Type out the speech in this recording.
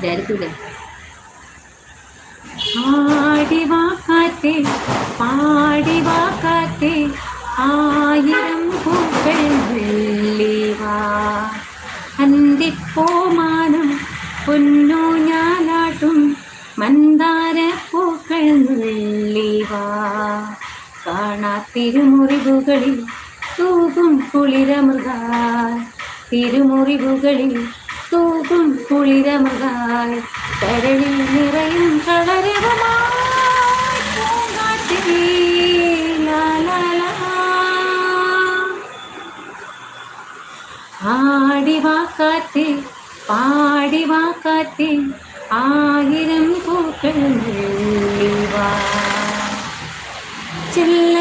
വിചാരിക്കൂലേ. ആടിവാക്കാത്തെ പാടിവാക്കാത്തെ ആയിരം പൂക്കൾ വെള്ളിവാ അന്തിപ്പോമാനം പൊന്നു ഞാലാട്ടും മന്ദാര പൂക്കൾ നുള്ളിവാ കാണാത്തിരുമുറിവുകളിൽ തൂകും കുളിരമൃഗാൽ തിരുമുറിവുകളിൽ തൂകും കുളിരമൃഗാൽ കരളിൽ നിറയും കളരവുമായി പൂങ്കാറ്റേ ആടിവാക്കാത്തെ പാടിവാക്കാത്തെ ആയിരം പൂക്കൾ നുള്ളിവാ ചെല്ല